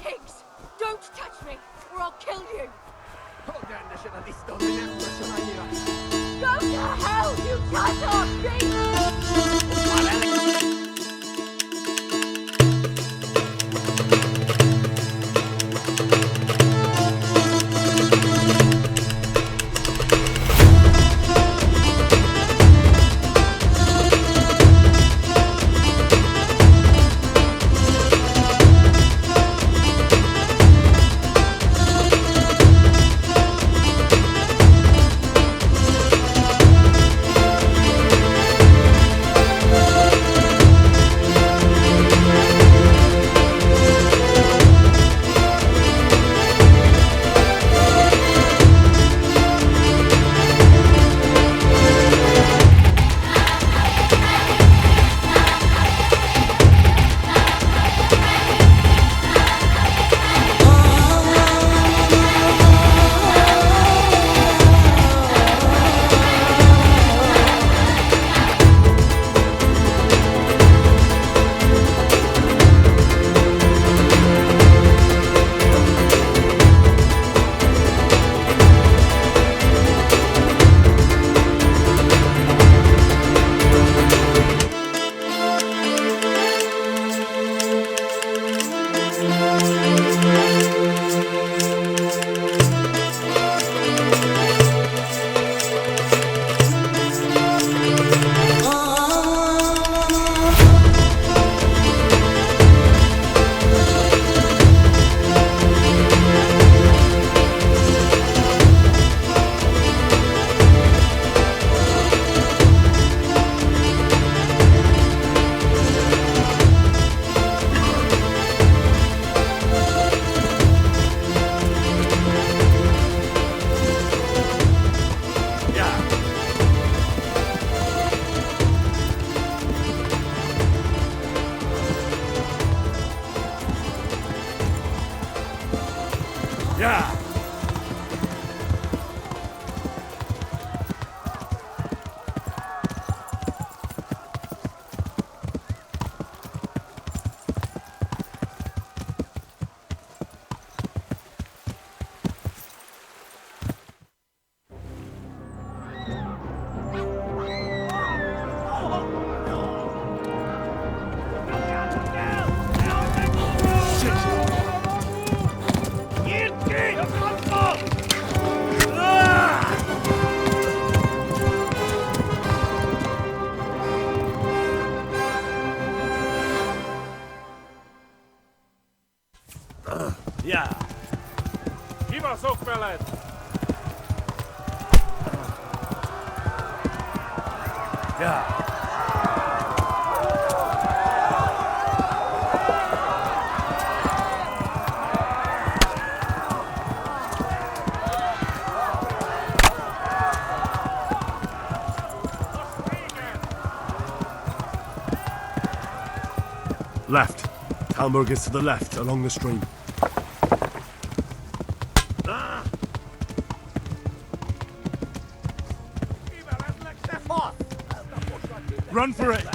pigs! Don't touch me, or I'll kill you! Go to hell, you cut-off beast! Yeah. Ja. Kiva sukkelet! Ja. Left. Talmberg is to the left, along the stream. Run for it!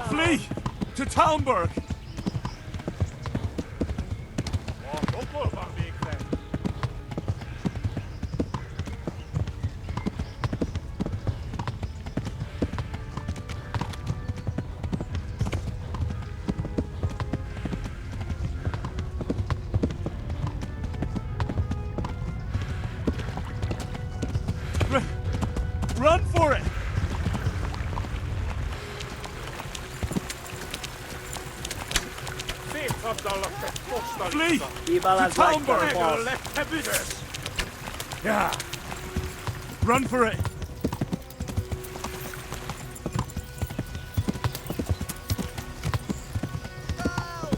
Flee! To Talmberg! Run for it! Flee! To Talmberg! Yeah! Run for it!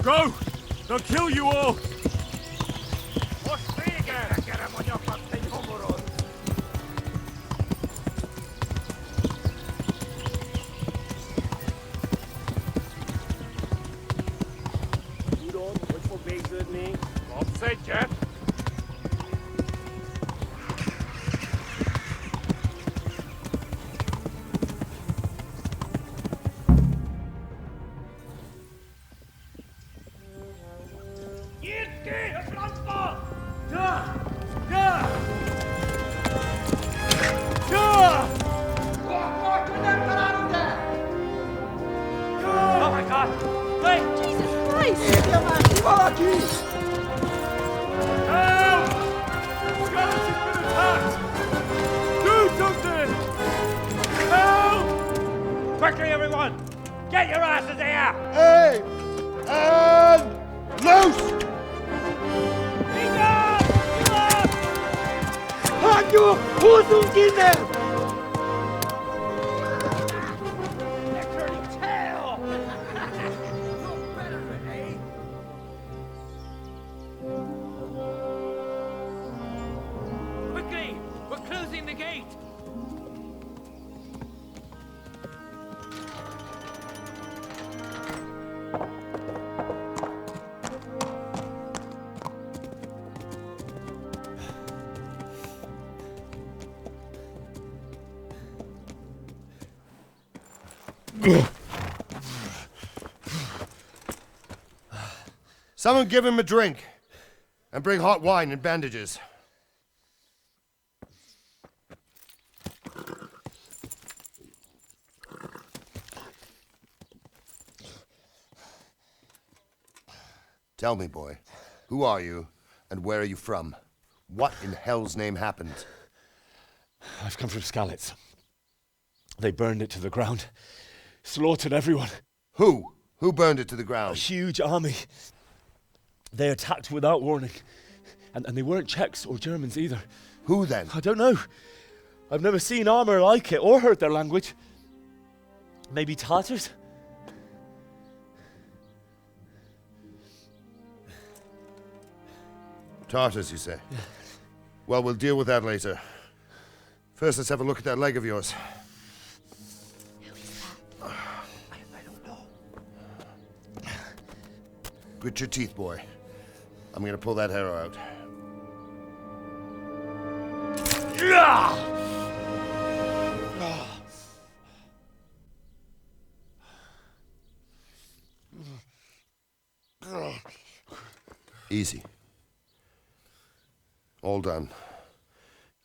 Go! They'll kill you all! Opzetje! 지켜줘! 호송진네! Quickly! We're closing the gate! Someone give him a drink. And bring hot wine and bandages. Tell me, boy, who are you and where are you from? What in hell's name happened? I've come from Skalitz. They burned it to the ground. Slaughtered everyone. Who? Who burned it to the A ground? huge army. They attacked without warning. And they weren't Czechs or Germans either. Who then? I don't know. I've never seen armor like it or heard their language. Maybe Tatars? Tartars, you say? Yeah. Well, we'll deal with that later. First, let's have a look at that leg of yours. I don't know. Grit your teeth, boy. I'm gonna pull that arrow out. Easy. All done.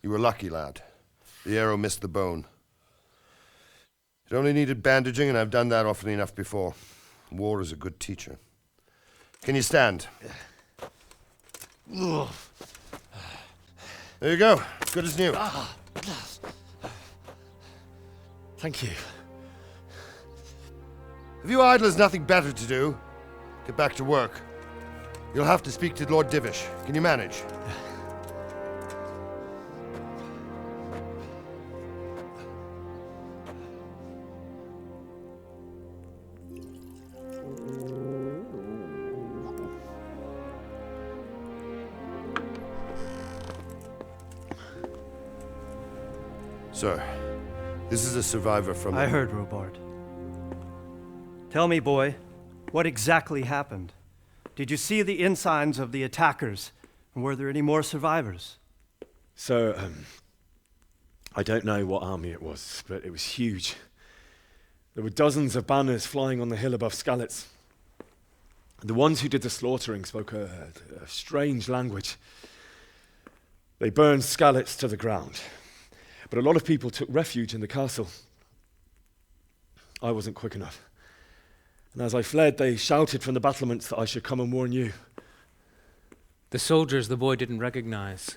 You were lucky, lad. The arrow missed the bone. It only needed bandaging, and I've done that often enough before. War is a good teacher. Can you stand? There you go. Good as new. Thank you. If you idlers nothing better to do, get back to work. You'll have to speak to Lord Divish. Can you manage? Sir, this is a survivor from... I heard, Robard. Tell me, boy, what exactly happened? Did you see the ensigns of the attackers? And were there any more survivors? So, I don't know what army it was, but it was huge. There were dozens of banners flying on the hill above Skalitz. The ones who did the slaughtering spoke a strange language. They burned Skalitz to the ground. But a lot of people took refuge in the castle. I wasn't quick enough. And as I fled, they shouted from the battlements that I should come and warn you. The soldiers the boy didn't recognize.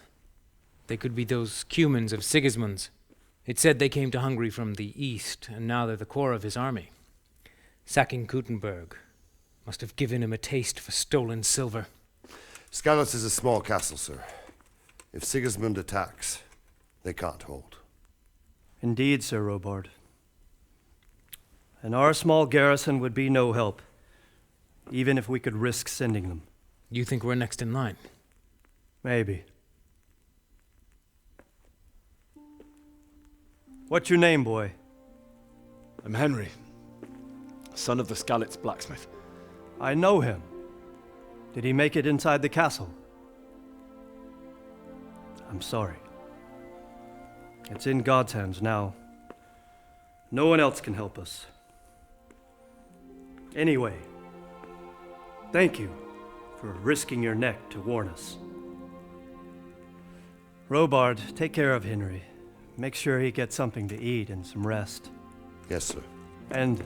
They could be those Cumans of Sigismund's. It said they came to Hungary from the east, and now they're the core of his army. Sacking Gutenberg must have given him a taste for stolen silver. Skalitz is a small castle, sir. If Sigismund attacks, they can't hold. Indeed, Sir Robard. And our small garrison would be no help, even if we could risk sending them. You think we're next in line? Maybe. What's your name, boy? I'm Henry, son of the Skalitz blacksmith. I know him. Did he make it inside the castle? I'm sorry. It's in God's hands now. No one else can help us. Anyway, thank you for risking your neck to warn us. Robard, take care of Henry. Make sure he gets something to eat and some rest. Yes, sir. And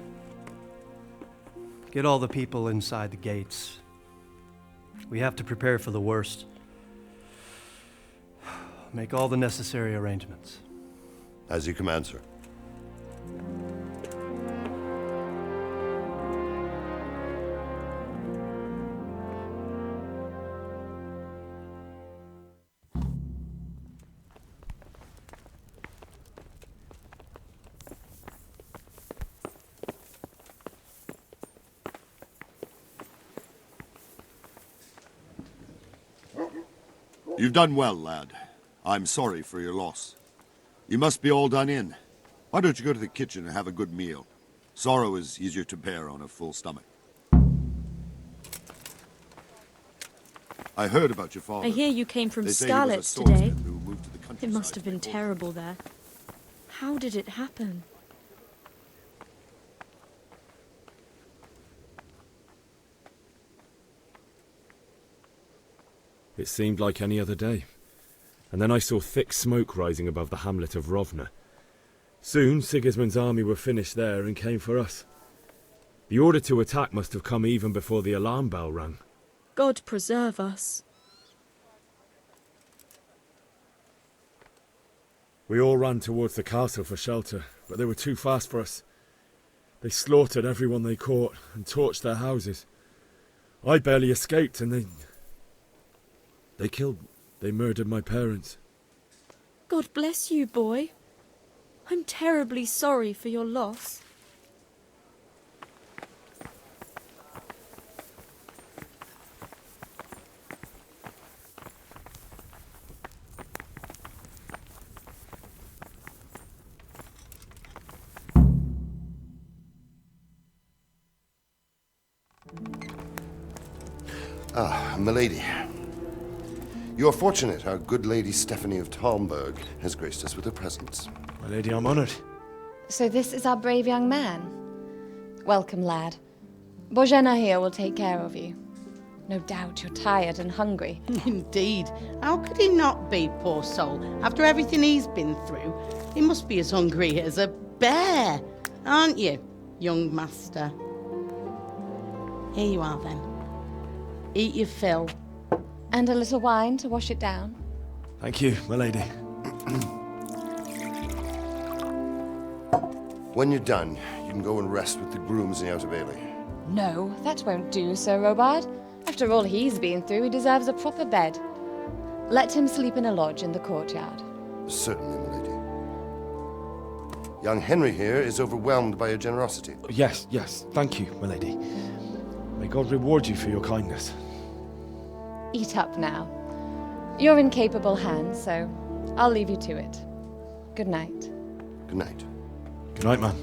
get all the people inside the gates. We have to prepare for the worst. Make all the necessary arrangements. As you command, sir. You've done well, lad. I'm sorry for your loss. You must be all done in. Why don't you go to the kitchen and have a good meal? Sorrow is easier to bear on a full stomach. I heard about your father. I hear you came from They say he was a Scarlet's today. swordsmith who moved to the It countryside must have to been make war. terrible there. How did it happen? It seemed like any other day. And then I saw thick smoke rising above the hamlet of Rovna. Soon Sigismund's army were finished there and came for us. The order to attack must have come even before the alarm bell rang. God preserve us. We all ran towards the castle for shelter, but they were too fast for us. They slaughtered everyone they caught and torched their houses. I barely escaped, and they murdered my parents. God bless you, boy. I'm terribly sorry for your loss. Ah, milady. You are fortunate our good lady Stephanie of Talmberg has graced us with her presence. My lady, I'm honoured. So this is our brave young man. Welcome, lad. Bozhena here will take care of you. No doubt you're tired and hungry. Indeed. How could he not be, poor soul? After everything he's been through, he must be as hungry as a bear, aren't you, young master? Here you are, then. Eat your fill. And a little wine to wash it down. Thank you, my lady. When you're done, you can go and rest with the grooms in the Outer Bailey. No, that won't do, Sir Robard. After all he's been through, he deserves a proper bed. Let him sleep in a lodge in the courtyard. Certainly, milady. Young Henry here is overwhelmed by your generosity. Yes, thank you, my lady. May God reward you for your kindness. Eat up now. You're in capable hands, so I'll leave you to it. Good night. Good night. Good night, man.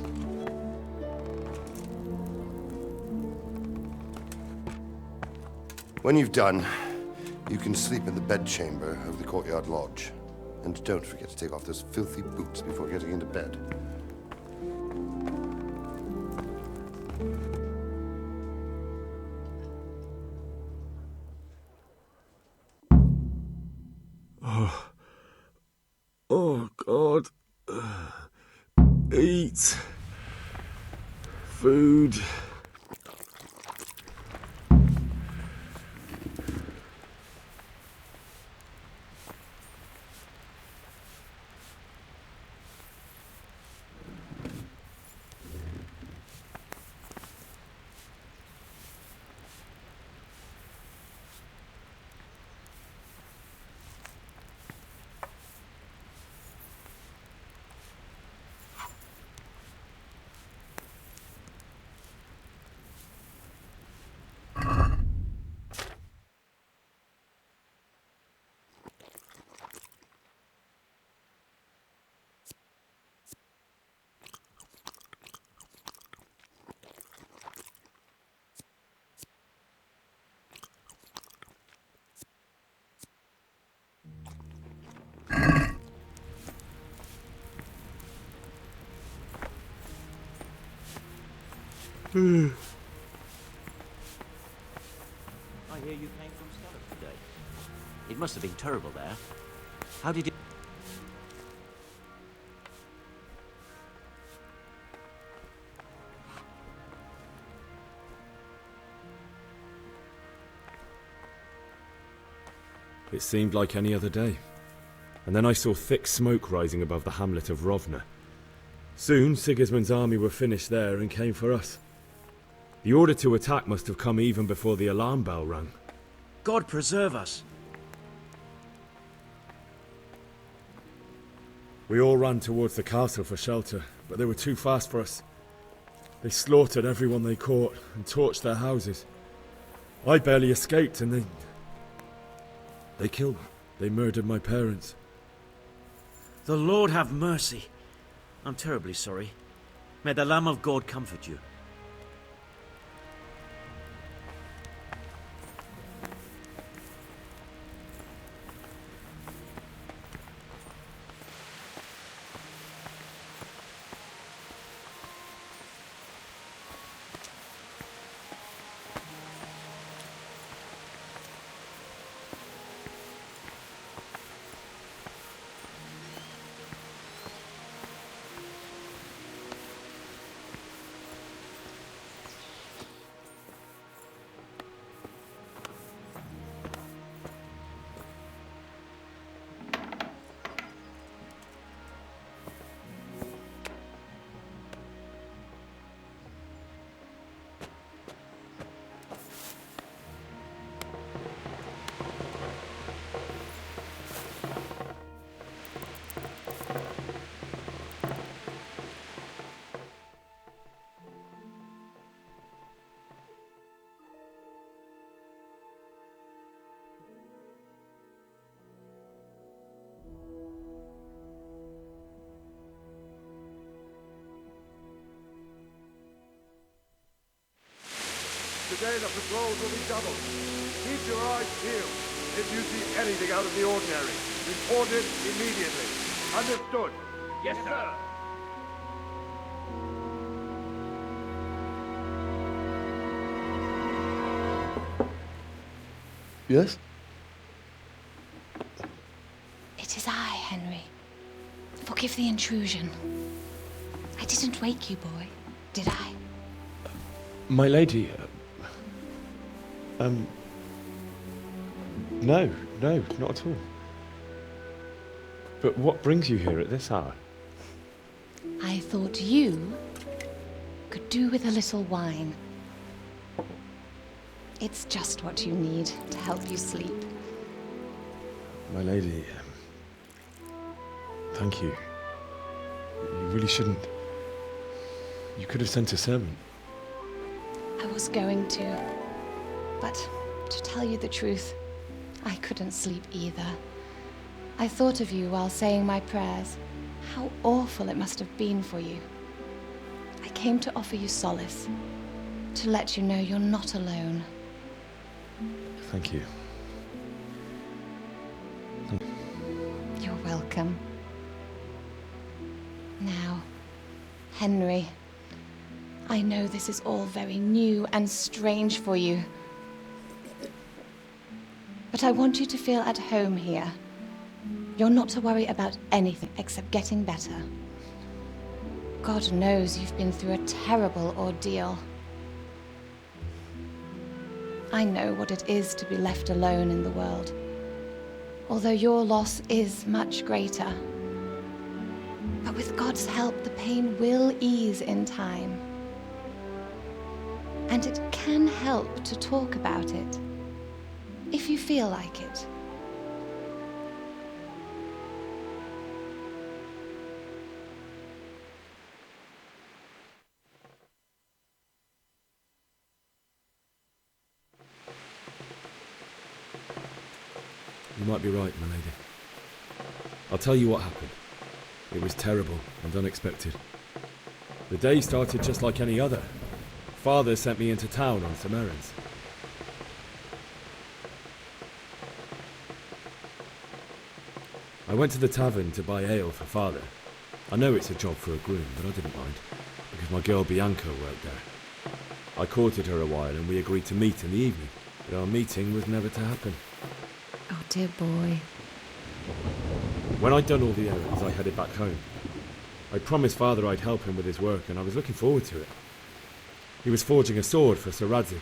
When you've done, you can sleep in the bedchamber of the courtyard lodge. And don't forget to take off those filthy boots before getting into bed. Oh, God. Eat. Food. I hear you came from Scarlet today. It must have been terrible there. How did you... It seemed like any other day. And then I saw thick smoke rising above the hamlet of Rovna. Soon Sigismund's army were finished there and came for us. The order to attack must have come even before the alarm bell rang. God preserve us. We all ran towards the castle for shelter, but they were too fast for us. They slaughtered everyone they caught and torched their houses. I barely escaped, and They murdered my parents. The Lord have mercy. I'm terribly sorry. May the Lamb of God comfort you. Today the patrols will be doubled. Keep your eyes peeled. If you see anything out of the ordinary, report it immediately. Understood? Yes, sir. Yes? It is I, Henry. Forgive the intrusion. I didn't wake you, boy, did I? My lady, no, not at all. But what brings you here at this hour? I thought you could do with a little wine. It's just what you need to help you sleep. My lady, thank you. You really shouldn't. You could have sent a sermon. I was going to, but to tell you the truth, I couldn't sleep either. I thought of you while saying my prayers. How awful it must have been for you. I came to offer you solace, to let you know you're not alone. Thank you. You're welcome. Now, Henry, I know this is all very new and strange for you, but I want you to feel at home here. You're not to worry about anything except getting better. God knows you've been through a terrible ordeal. I know what it is to be left alone in the world, although your loss is much greater. But with God's help, the pain will ease in time. And it can help to talk about it, if you feel like it. You might be right, my lady. I'll tell you what happened. It was terrible and unexpected. The day started just like any other. Father sent me into town on some errands. I went to the tavern to buy ale for Father. I know it's a job for a groom, but I didn't mind, because my girl Bianca worked there. I courted her a while and we agreed to meet in the evening, but our meeting was never to happen. Oh, dear boy. When I'd done all the errands, I headed back home. I promised Father I'd help him with his work, and I was looking forward to it. He was forging a sword for Sir Divish.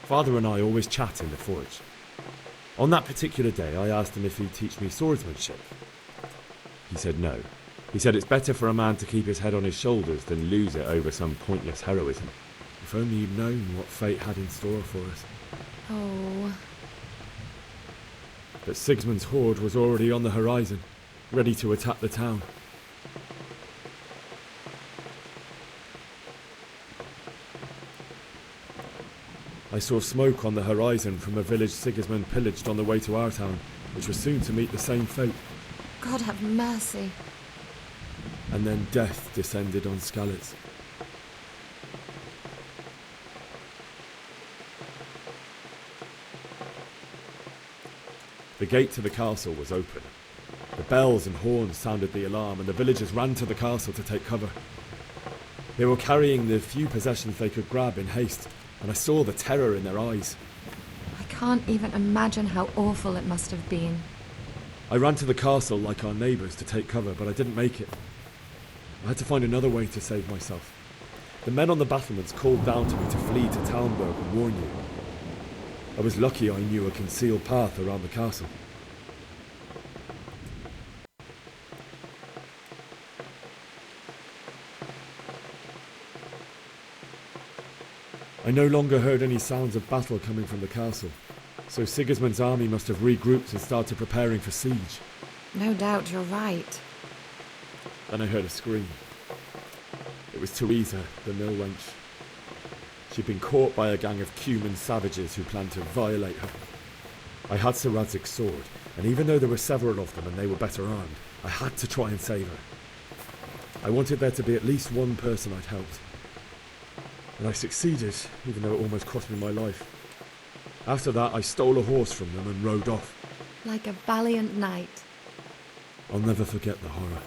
Father and I always chat in the forge. On that particular day, I asked him if he'd teach me swordsmanship. He said no. He said it's better for a man to keep his head on his shoulders than lose it over some pointless heroism. If only you'd known what fate had in store for us. Oh. But Sigismund's horde was already on the horizon, ready to attack the town. I saw smoke on the horizon from a village Sigismund pillaged on the way to our town, which was soon to meet the same fate. God have mercy. And then death descended on Skalitz. The gate to the castle was open. The bells and horns sounded the alarm, and the villagers ran to the castle to take cover. They were carrying the few possessions they could grab in haste, and I saw the terror in their eyes. I can't even imagine how awful it must have been. I ran to the castle like our neighbours to take cover, but I didn't make it. I had to find another way to save myself. The men on the battlements called down to me to flee to Talmberg and warn you. I was lucky I knew a concealed path around the castle. I no longer heard any sounds of battle coming from the castle, so Sigismund's army must have regrouped and started preparing for siege. No doubt you're right. Then I heard a scream. It was Teresa, the mill wench. She'd been caught by a gang of Cuman savages who planned to violate her. I had Sir Radzig's sword, and even though there were several of them and they were better armed, I had to try and save her. I wanted there to be at least one person I'd helped. And I succeeded, even though it almost cost me my life. After that, I stole a horse from them and rode off. Like a valiant knight. I'll never forget the horror.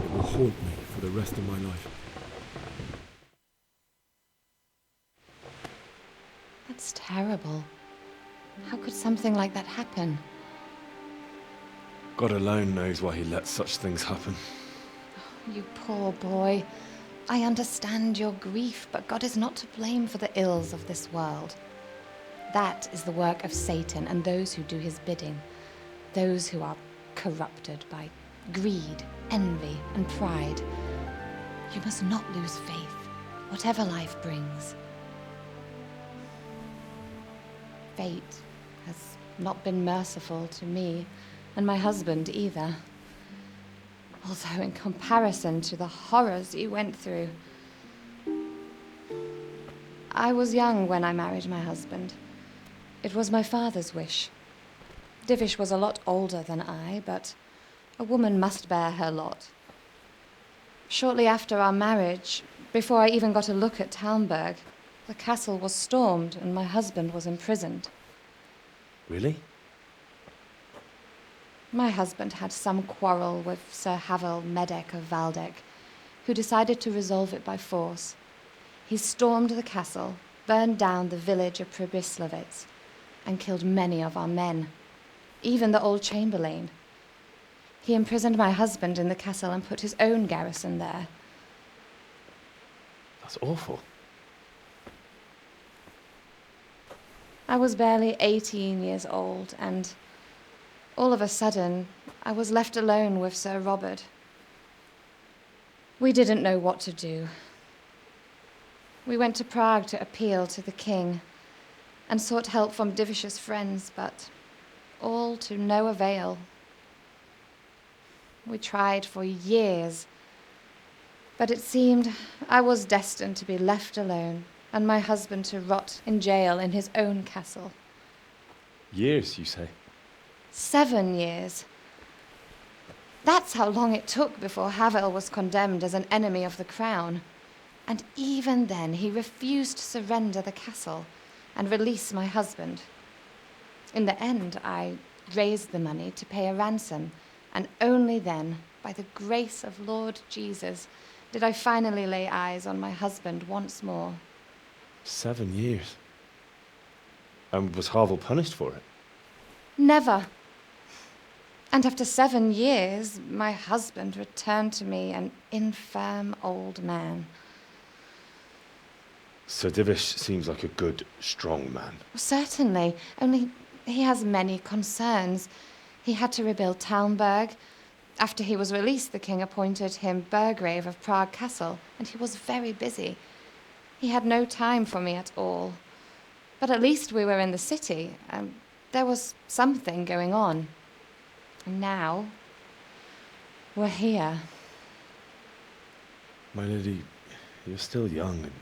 It will haunt me for the rest of my life. That's terrible. How could something like that happen? God alone knows why he lets such things happen. You poor boy. I understand your grief, but God is not to blame for the ills of this world. That is the work of Satan and those who do his bidding. Those who are corrupted by greed, envy, and pride. You must not lose faith, whatever life brings. Fate has not been merciful to me, and my husband either. Although in comparison to the horrors you went through. I was young when I married my husband. It was my father's wish. Divish was a lot older than I, but a woman must bear her lot. Shortly after our marriage, before I even got a look at Talmberg, the castle was stormed and my husband was imprisoned. Really? My husband had some quarrel with Sir Havel Medek of Valdek, who decided to resolve it by force. He stormed the castle, burned down the village of Pribyslavitz, and killed many of our men, even the old chamberlain. He imprisoned my husband in the castle and put his own garrison there. That's awful. I was barely 18 years old, and all of a sudden, I was left alone with Sir Robert. We didn't know what to do. We went to Prague to appeal to the king and sought help from Divish's friends, but all to no avail. We tried for years, but it seemed I was destined to be left alone and my husband to rot in jail in his own castle. Years, you say? 7 years. That's how long it took before Havel was condemned as an enemy of the crown. And even then, he refused to surrender the castle and release my husband. In the end, I raised the money to pay a ransom, and only then, by the grace of Lord Jesus, did I finally lay eyes on my husband once more. 7 years? And was Havel punished for it? Never. And after 7 years, my husband returned to me an infirm old man. Sir Divish seems like a good, strong man. Certainly, only he has many concerns. He had to rebuild Talmberg. After he was released, the king appointed him Burgrave of Prague Castle, and he was very busy. He had no time for me at all. But at least we were in the city, and there was something going on. And now, we're here. My lady, you're still young, and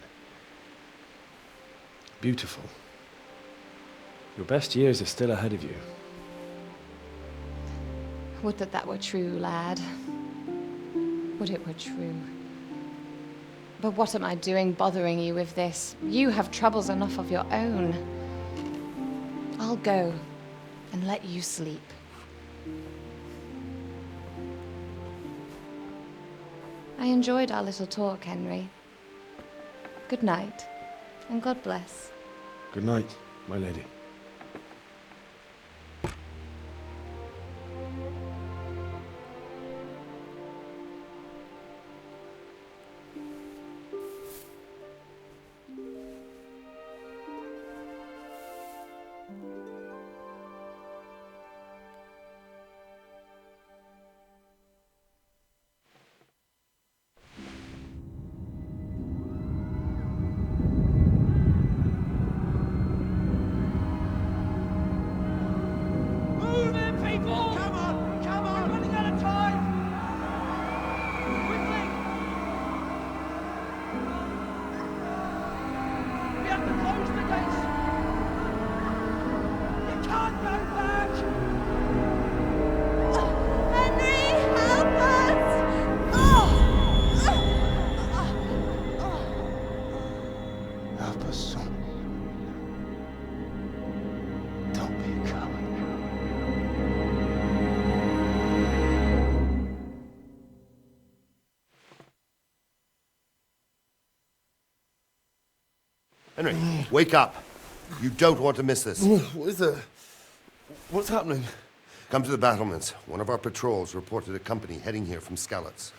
beautiful. Your best years are still ahead of you. Would that that were true, lad. Would it were true. But what am I doing bothering you with this? You have troubles enough of your own. I'll go and let you sleep. I enjoyed our little talk, Henry. Good night, and God bless. Good night, my lady. Henry, wake up. You don't want to miss this. What is it? What's happening? Come to the battlements. One of our patrols reported a company heading here from Skalitz.